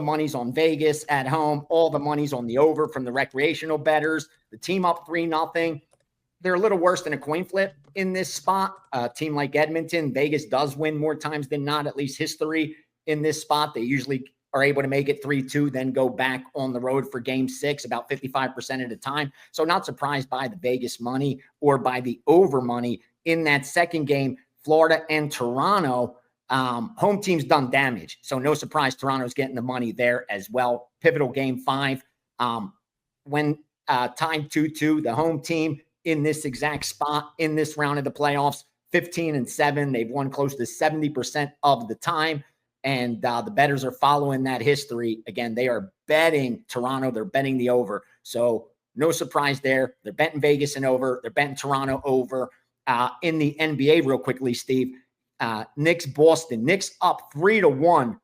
money's on Vegas at home. All the money's on the over from the recreational bettors. The team up 3-0. They're a little worse than a coin flip in this spot. A team like Edmonton, Vegas does win more times than not, at least history in this spot. They usually are able to make it 3-2, then go back on the road for game 6 about 55% of the time. So not surprised by the Vegas money or by the over money in that second game. Florida and Toronto, home team's done damage. So no surprise Toronto's getting the money there as well. Pivotal game 5. When timed 2-2, the home team in this exact spot in this round of the playoffs, 15-7. They've won close to 70% of the time. And the bettors are following that history. Again, they are betting Toronto. They're betting the over. So no surprise there. They're betting Vegas and over. They're betting Toronto over. In the NBA real quickly, Steve, Knicks, Boston. Knicks up 3-1.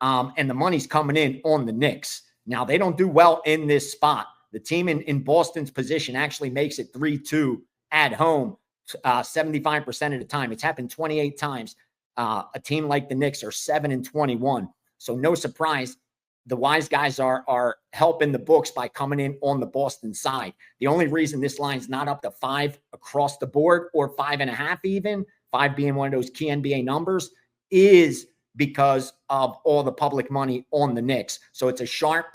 And the money's coming in on the Knicks. Now, they don't do well in this spot. The team in Boston's position actually makes it 3-2 at home 75% of the time. It's happened 28 times. A team like the Knicks are 7-21. So no surprise, the wise guys are helping the books by coming in on the Boston side. The only reason this line's not up to 5 across the board, or 5.5 even, 5 being one of those key NBA numbers, is because of all the public money on the Knicks. So it's a sharp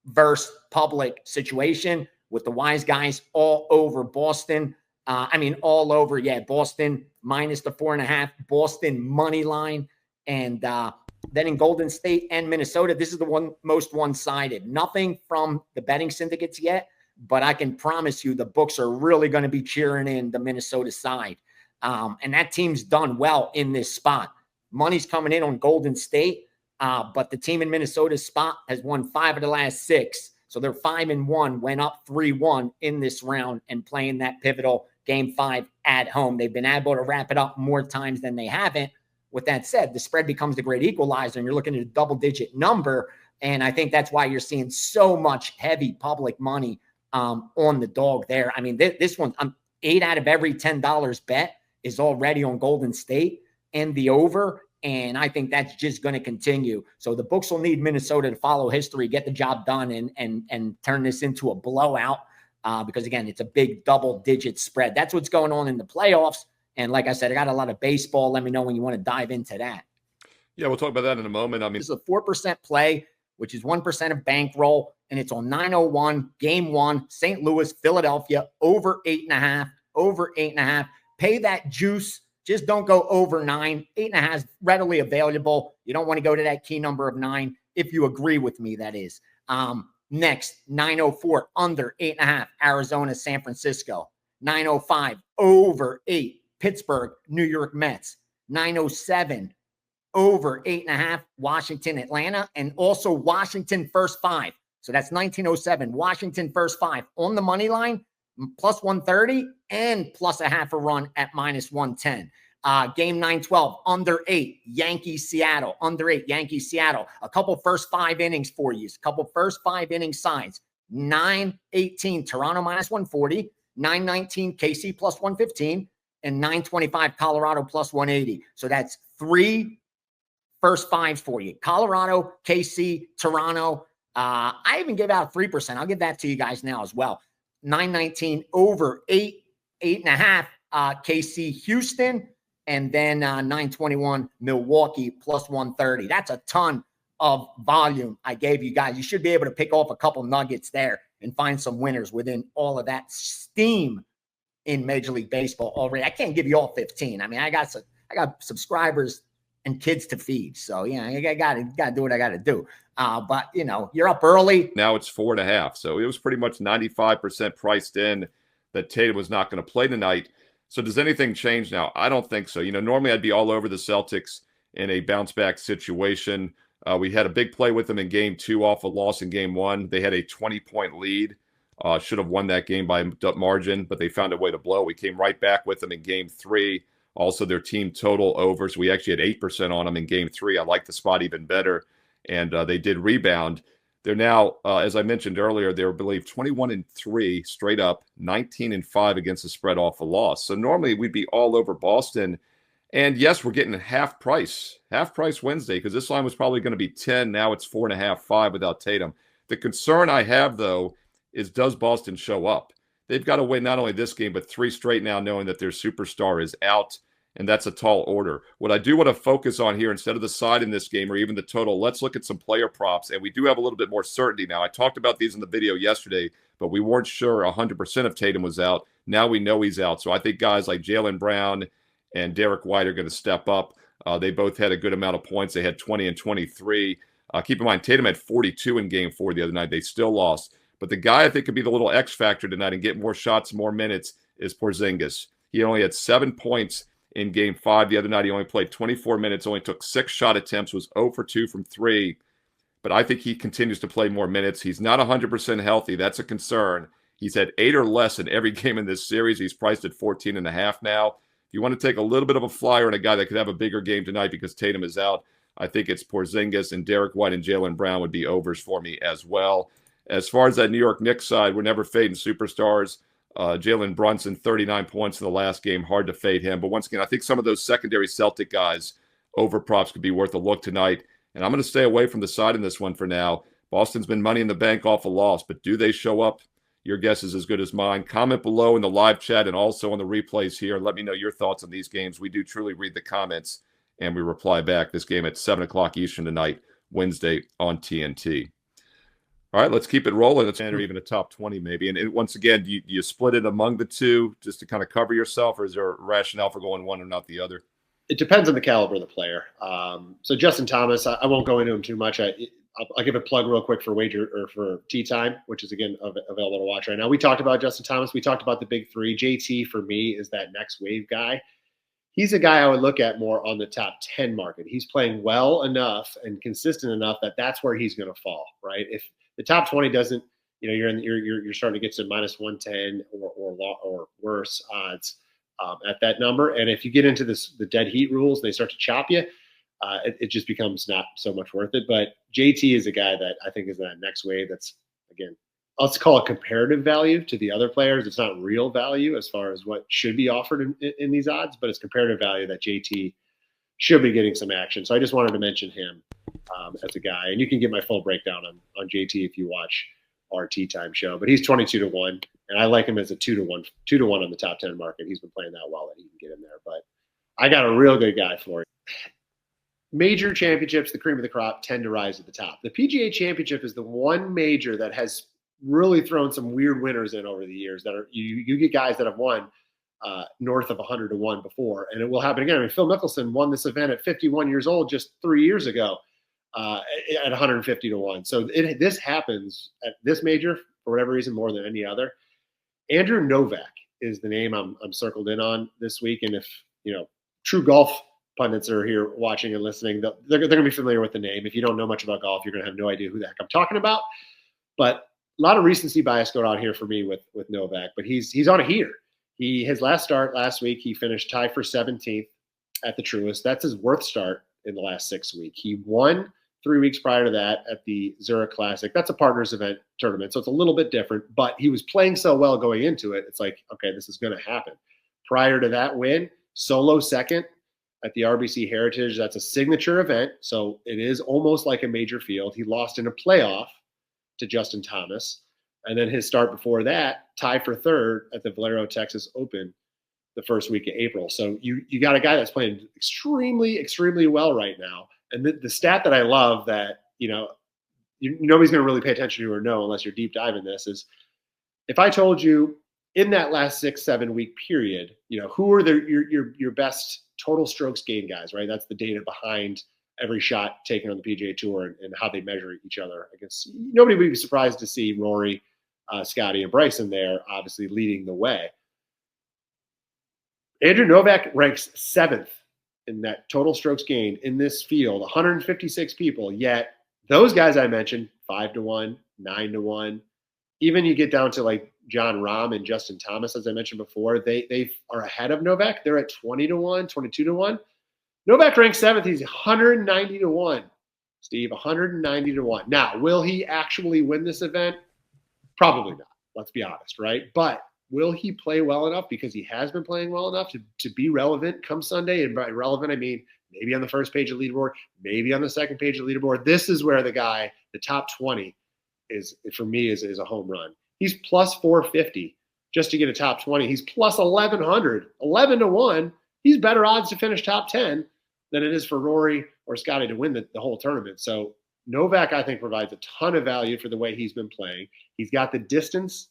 versus public situation with the wise guys all over Boston. All over, Boston minus the 4.5, Boston money line. And then in Golden State and Minnesota, this is the most one-sided. Nothing from the betting syndicates yet, but I can promise you the books are really going to be cheering in the Minnesota side. And that team's done well in this spot. Money's coming in on Golden State, but the team in Minnesota's spot has won 5 of the last 6. So they're 5-1, went up 3-1 in this round and playing that pivotal game 5 at home. They've been able to wrap it up more times than they haven't. With that said, the spread becomes the great equalizer, and you're looking at a double-digit number. And I think that's why you're seeing so much heavy public money on the dog there. I mean, this one, 8 out of every $10 bet is already on Golden State and the over. And I think that's just going to continue. So the books will need Minnesota to follow history, get the job done, and turn this into a blowout. Because, again, it's a big double-digit spread. That's what's going on in the playoffs. And like I said, I got a lot of baseball. Let me know when you want to dive into that. Yeah, we'll talk about that in a moment. I mean, this is a 4% play, which is 1% of bankroll, and it's on 9:01, game 1, St. Louis, Philadelphia, over 8.5, over 8.5. Pay that juice. Just don't go over 9. 8.5 is readily available. You don't want to go to that key number of 9, if you agree with me, that is. Next, 9:04, under 8.5, Arizona, San Francisco. 9:05, over 8, Pittsburgh, New York Mets. 9:07, over 8.5, Washington, Atlanta, and also Washington first 5. So that's 19:07, Washington first 5 on the money line, plus 130 and plus a half a run at minus 110. Game 9-12, under 8, Yankees, Seattle, under 8, Yankees, Seattle. A couple first 5 innings for you. A couple first 5 inning sides. 9-18, Toronto minus 140. 9-19, KC plus 115. And 9-25, Colorado plus 180. So that's 3 first 5s for you. Colorado, KC, Toronto. I even give out 3%. I'll give that to you guys now as well. 9-19, over 8, 8.5, KC, Houston. And then 9:21, Milwaukee plus 130. That's a ton of volume I gave you guys. You should be able to pick off a couple nuggets there and find some winners within all of that steam in Major League Baseball already. I can't give you all 15. I mean, I got subscribers and kids to feed. So, I got to do what I got to do. But, you're up early. Now it's 4.5. So it was pretty much 95% priced in that Tatum was not going to play tonight. So does anything change now? I don't think so. Normally I'd be all over the Celtics in a bounce-back situation. We had a big play with them in Game 2 off a loss in Game 1. They had a 20-point lead. Should have won that game by margin, but they found a way to blow. We came right back with them in Game 3. Also, their team total over. So we actually had 8% on them in Game 3. I like the spot even better, and they did rebound. They're now, as I mentioned earlier, they're, I believe, 21-3 straight up, 19-5 against the spread off a loss. So normally we'd be all over Boston. And yes, we're getting half price Wednesday, because this line was probably going to be 10. Now it's 4.5, 5 without Tatum. The concern I have, though, is does Boston show up? They've got to win not only this game, but 3 straight now, knowing that their superstar is out, and that's a tall order. What I do want to focus on here, instead of the side in this game or even the total, let's look at some player props, and we do have a little bit more certainty now. I talked about these in the video yesterday, but we weren't sure 100% if Tatum was out. Now we know he's out, so I think guys like Jaylen Brown and Derek White are going to step up. They both had a good amount of points. They had 20 and 23. Keep in mind, Tatum had 42 in Game 4 the other night. They still lost. But the guy I think could be the little X factor tonight and get more shots, more minutes is Porzingis. He only had 7 points in Game 5 the other night. He only played 24 minutes, only took 6 shot attempts, was 0 for 2 from 3. But I think he continues to play more minutes. He's not 100% healthy. That's a concern. He's had 8 or less in every game in this series. He's priced at 14.5 now. You want to take a little bit of a flyer on a guy that could have a bigger game tonight because Tatum is out, I think it's Porzingis, and Derek White and Jaylen Brown would be overs for me as well. As far as that New York Knicks side, we're never fading superstars. Jalen Brunson, 39 points in the last game. Hard to fade him. But once again, I think some of those secondary Celtic guys over props could be worth a look tonight. And I'm going to stay away from the side in this one for now. Boston's been money in the bank off a loss, but do they show up? Your guess is as good as mine. Comment below in the live chat and also on the replays here. Let me know your thoughts on these games. We do truly read the comments, and we reply back. This game at 7 o'clock Eastern tonight, Wednesday on TNT. All right, let's keep it rolling. Let's enter even a top 20 maybe. And once again, do you split it among the two just to kind of cover yourself, or is there a rationale for going one and not the other? It depends on the caliber of the player. So Justin Thomas, I won't go into him too much. I'll give a plug real quick for for Tea Time, which is again available to watch right now. We talked about Justin Thomas. We talked about the big three. JT for me is that next wave guy. He's a guy I would look at more on the top 10 market. He's playing well enough and consistent enough that that's where he's going to fall, right? If the top 20 doesn't, you're starting to get to minus 110 or worse odds at that number. And if you get into the dead heat rules, they start to chop you. It just becomes not so much worth it. But JT is a guy that I think is that next wave. That's, again, let's call it comparative value to the other players. It's not real value as far as what should be offered in these odds, but it's comparative value that JT should be getting some action. So I just wanted to mention him as a guy. And you can get my full breakdown on JT if you watch our Tea Time show. But he's 22-1, and I like him as a 2-1 on the top 10 market. He's been playing that well that he can get in there. But I got a real good guy for you. Major championships, the cream of the crop, tend to rise at the top. The PGA Championship is the one major that has really thrown some weird winners in over the years. That are you get guys that have won north of 100-1 before, and it will happen again. I mean, Phil Mickelson won this event at 51 years old just 3 years ago at 150-1. So this happens at this major for whatever reason more than any other. Andrew Novak is the name I'm circled in on this week, and if true golf pundits are here watching and listening, they're going to be familiar with the name. If you don't know much about golf, you're going to have no idea who the heck I'm talking about. But a lot of recency bias going on here for me with Novak, but he's on a heater. His last start last week, he finished tied for 17th at the Truist. That's his worst start in the last 6 weeks. He won 3 weeks prior to that at the Zurich Classic. That's a partners event tournament, so it's a little bit different, but he was playing so well going into it. It's like, okay, this is going to happen. Prior to that win, solo second at the RBC Heritage. That's a signature event, so it is almost like a major field. He lost in a playoff to Justin Thomas. And then his start before that, tied for third at the Valero Texas Open the first week of April. So you got a guy that's playing extremely, extremely well right now. And the stat that I love that, nobody's going to really pay attention to or know unless you're deep diving this is, if I told you in that last 6-7 week period, who are your best total strokes gained guys, right? That's the data behind every shot taken on the PGA Tour and how they measure each other. I guess nobody would be surprised to see Rory, Scotty, and Bryson there, obviously leading the way. Andrew Novak ranks 7th in that total strokes gained in this field, 156 people. Yet those guys I mentioned, 5-1, 9-1, even you get down to like John Rahm and Justin Thomas, as I mentioned before, they are ahead of Novak. They're at 20-1, 22-1. Novak ranks 7th. He's 190-1. Steve, 190-1. Now, will he actually win this event? Probably not. Let's be honest, right? But will he play well enough, because he has been playing well enough to be relevant come Sunday? And by relevant, I mean maybe on the first page of leaderboard, maybe on the second page of leaderboard. This is where the top 20 is, for me, is a home run. He's plus 450 just to get a top 20. He's plus 1,100, 11 to 1. He's better odds to finish top 10 than it is for Rory or Scotty to win the whole tournament. So Novak, I think, provides a ton of value for the way he's been playing. He's got the distance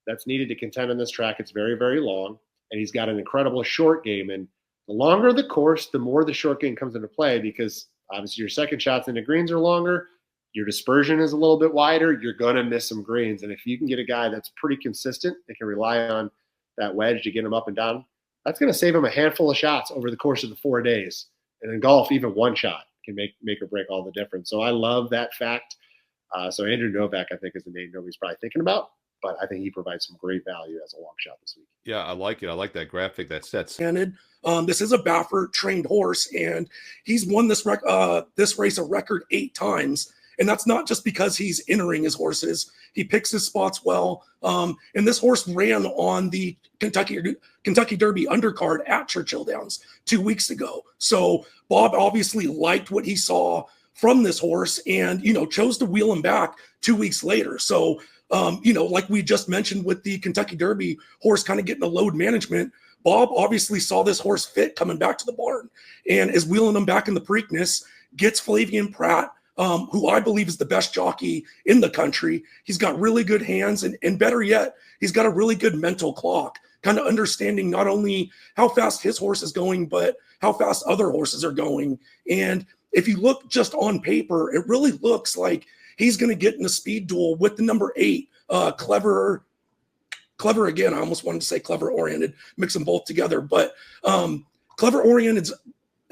that's needed to contend on this track. It's very, very long, and he's got an incredible short game. And the longer the course, the more the short game comes into play, because obviously your second shots into greens are longer. Your dispersion is a little bit wider. You're going to miss some greens. And if you can get a guy that's pretty consistent and can rely on that wedge to get him up and down, that's going to save him a handful of shots over the course of the 4 days. And in golf, even one shot can make or break all the difference. So I love that fact. So Andrew Novak, I think, is the name nobody's probably thinking about, but I think he provides some great value as a long shot this week. Yeah, I like it. I like that graphic that sets. This is a Baffert trained horse, and he's won this race a record 8 times. And that's not just because he's entering his horses. He picks his spots well. And this horse ran on the Kentucky Derby undercard at Churchill Downs 2 weeks ago. So Bob obviously liked what he saw from this horse and, chose to wheel him back 2 weeks later. So, like we just mentioned with the Kentucky Derby horse kind of getting a load management, Bob obviously saw this horse fit coming back to the barn and is wheeling him back in the Preakness, gets Flavian Pratt, who I believe is the best jockey in the country. He's got really good hands, and better yet, he's got a really good mental clock, kind of understanding not only how fast his horse is going, but how fast other horses are going. And if you look just on paper, it really looks like he's going to get in a speed duel with the number 8, Clever again. I almost wanted to say Clever Oriented, mix them both together, but Clever Oriented's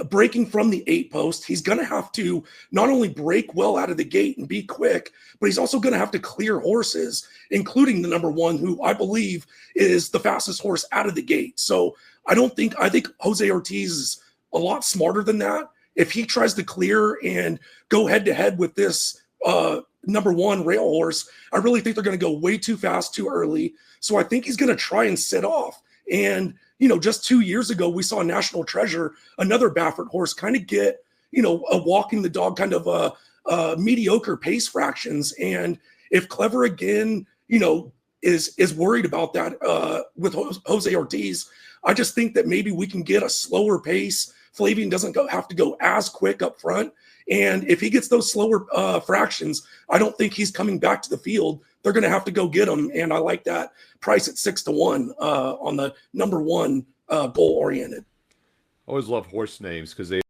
breaking from the 8 post. He's going to have to not only break well out of the gate and be quick, but he's also going to have to clear horses, including the number 1, who I believe is the fastest horse out of the gate. So I think Jose Ortiz is a lot smarter than that. If he tries to clear and go head to head with this number 1 rail horse, I really think they're going to go way too fast, too early. So I think he's going to try and sit off. And just 2 years ago, we saw National Treasure, another Baffert horse, kind of get, a walking the dog kind of mediocre pace fractions. And if Clever again, is worried about that with Jose Ortiz, I just think that maybe we can get a slower pace. Flavian doesn't have to go as quick up front. And if he gets those slower fractions, I don't think he's coming back to the field. They're going to have to go get him. And I like that price at 6 to 1 on the number 1 goal oriented. I always love horse names because they